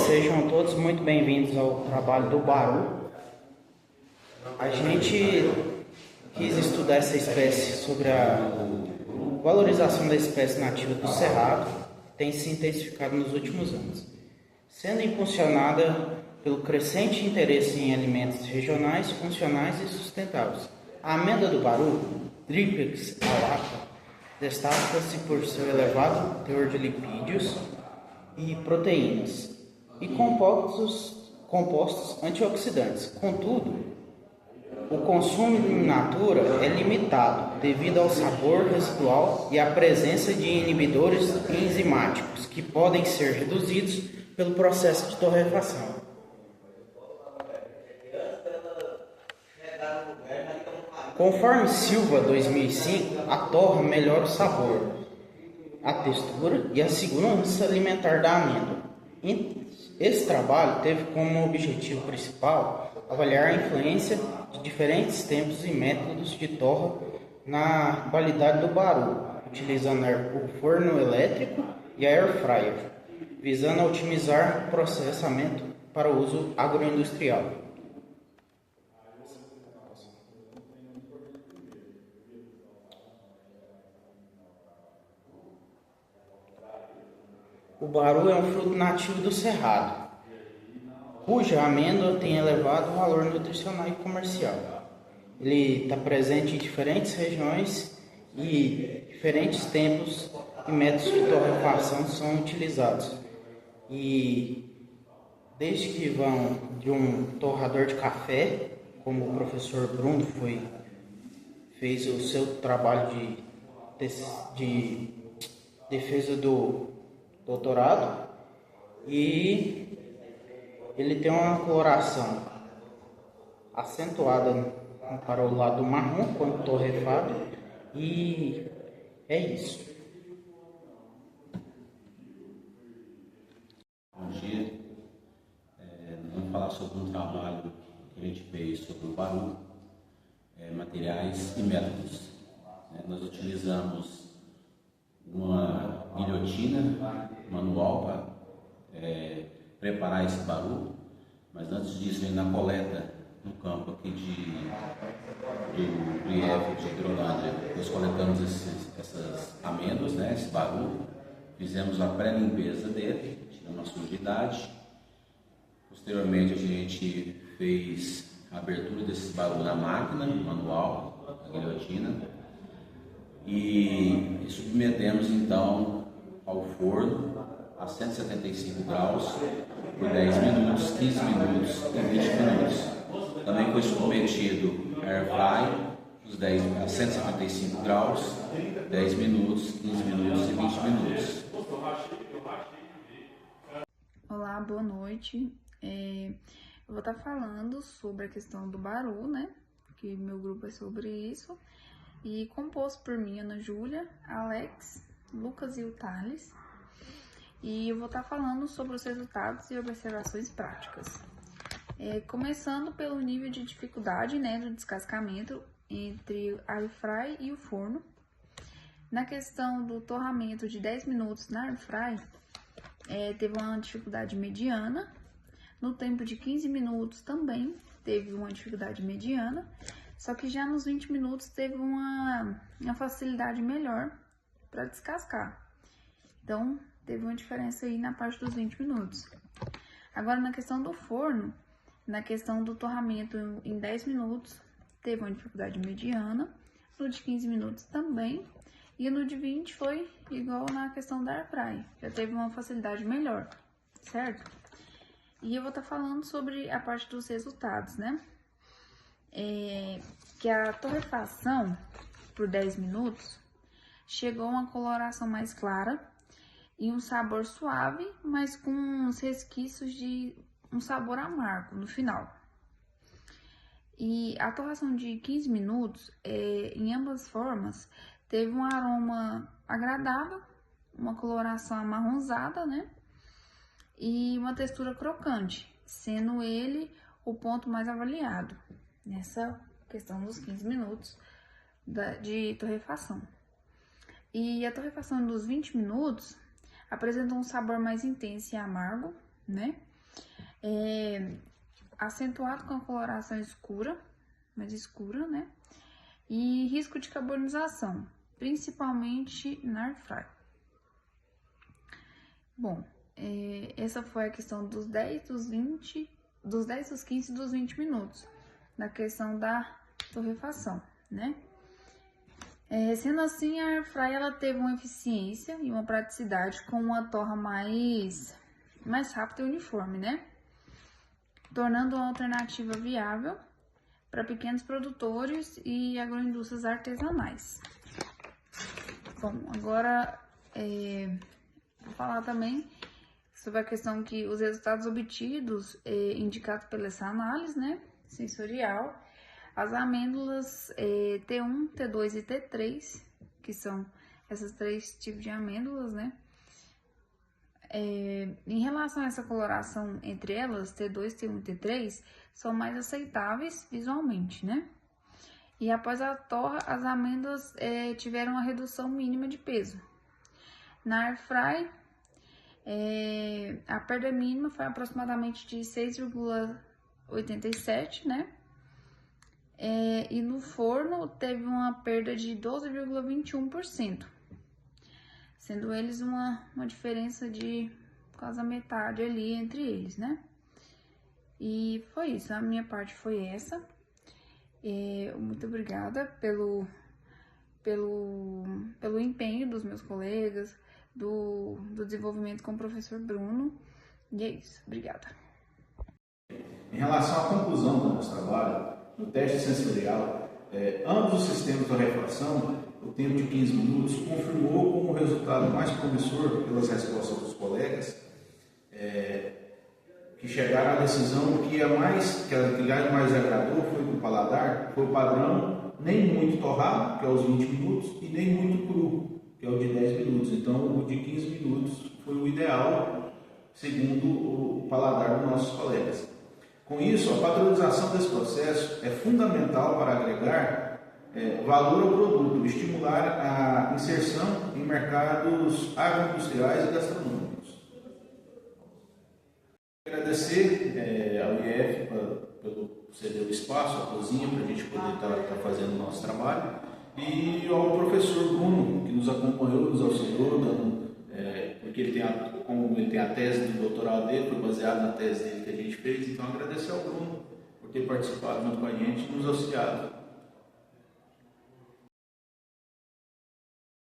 Sejam todos muito bem-vindos ao trabalho do Baru. A gente quis estudar essa espécie sobre a valorização da espécie nativa do Cerrado, que tem se intensificado nos últimos anos, sendo impulsionada pelo crescente interesse em alimentos regionais, funcionais e sustentáveis. A amêndoa do Baru, Drypex alata, destaca-se por seu elevado teor de lipídios e proteínas e compostos antioxidantes. Contudo, o consumo in natura é limitado devido ao sabor residual e à presença de inibidores enzimáticos que podem ser reduzidos pelo processo de torrefação. Conforme Silva 2005, a torra melhora o sabor, a textura e a segurança alimentar da amêndoa. Esse trabalho teve como objetivo principal avaliar a influência de diferentes tempos e métodos de torra na qualidade do Baru, utilizando o forno elétrico e a air fryer, visando otimizar o processamento para uso agroindustrial. O Baru é um fruto nativo do Cerrado, cuja amêndoa tem elevado valor nutricional e comercial. Ele está presente em diferentes regiões e diferentes tempos e métodos de torrefação são utilizados. E desde que vão de um torrador de café, como o professor Bruno fez o seu trabalho de defesa do doutorado, e ele tem uma coloração acentuada para o lado marrom quando torrefado, e é isso. Bom dia, nós vamos falar sobre um trabalho que a gente fez sobre o Baru, materiais e métodos. Nós utilizamos uma guilhotina manual para preparar esse Baru, mas antes disso, na coleta no campo aqui do IF de Hidrolândia, nós coletamos essas amêndoas, esse Baru, fizemos a pré-limpeza dele, tiramos a sujidade. Posteriormente a gente fez a abertura desses Baru na máquina manual, a guilhotina, e submetemos então ao forno a 175 graus por 10 minutos, 15 minutos e 20 minutos. Também foi submetido a air fry a 155 graus, 10 minutos, 15 minutos e 20 minutos. Olá, boa noite. Eu vou estar falando sobre a questão do Baru, que meu grupo é sobre isso, e composto por mim, Ana Júlia, Alex, Lucas e o Thales. E eu vou estar falando sobre os resultados e observações práticas. Começando pelo nível de dificuldade do descascamento entre a air fry e o forno. Na questão do torramento de 10 minutos na air fry, teve uma dificuldade mediana. No tempo de 15 minutos também teve uma dificuldade mediana, só que já nos 20 minutos teve uma facilidade melhor para descascar. Então, teve uma diferença aí na parte dos 20 minutos. Agora, na questão do forno, na questão do torramento em 10 minutos, teve uma dificuldade mediana, no de 15 minutos também, e no de 20 foi igual na questão da air fry, já teve uma facilidade melhor, certo? E eu vou estar falando sobre a parte dos resultados, que a torrefação por 10 minutos chegou a uma coloração mais clara e um sabor suave, mas com uns resquícios de um sabor amargo no final. E a torração de 15 minutos, em ambas formas, teve um aroma agradável, uma coloração amarronzada, e uma textura crocante, sendo ele o ponto mais avaliado nessa questão dos 15 minutos de torrefação. E a torrefação dos 20 minutos apresenta um sabor mais intenso e amargo, Acentuado com a coloração escura, mais escura, né? E risco de carbonização, principalmente na air fry. Bom, essa foi a questão dos 10, dos 20, dos 10, dos 15 e dos 20 minutos, na questão da torrefação, né? Sendo assim, a air fry ela teve uma eficiência e uma praticidade com uma torra mais rápida e uniforme, né? Tornando uma alternativa viável para pequenos produtores e agroindústrias artesanais. Bom, agora vou falar também sobre a questão que os resultados obtidos, indicados pela essa análise, né, sensorial, as amêndoas T1, T2 e T3, que são esses 3 tipos de amêndoas, né, em relação a essa coloração entre elas, T2, T1 e T3, são mais aceitáveis visualmente, né? E após a torra, as amêndoas tiveram uma redução mínima de peso. Na air fry, a perda mínima foi aproximadamente de 6,87, né? E no forno teve uma perda de 12,21%. Sendo eles uma diferença de quase a metade ali entre eles, né? E foi isso, a minha parte foi essa. Muito obrigada pelo empenho dos meus colegas, do desenvolvimento com o professor Bruno. E é isso, obrigada. Em relação à conclusão do nosso trabalho, no teste sensorial, ambos os sistemas de torrefação, o tempo de 15 minutos, confirmou como resultado mais promissor pelas respostas dos colegas, que chegaram à decisão que a atividade mais agradou foi do paladar, foi o padrão nem muito torrado, que é os 20 minutos, e nem muito cru, que é o de 10 minutos. Então, o de 15 minutos foi o ideal, segundo o paladar dos nossos colegas. Com isso, a padronização desse processo é fundamental para agregar valor ao produto, estimular a inserção em mercados agroindustriais e gastronômicos. Agradecer ao IF pelo ceder o espaço, a cozinha, para a gente poder estar fazendo o nosso trabalho, e ao professor Bruno, que nos acompanhou, nos auxiliou, porque como ele tem a tese do doutorado dele, foi baseado na tese dele que a gente fez, então agradecer ao Bruno por ter participado junto com a gente e nos auxiliado.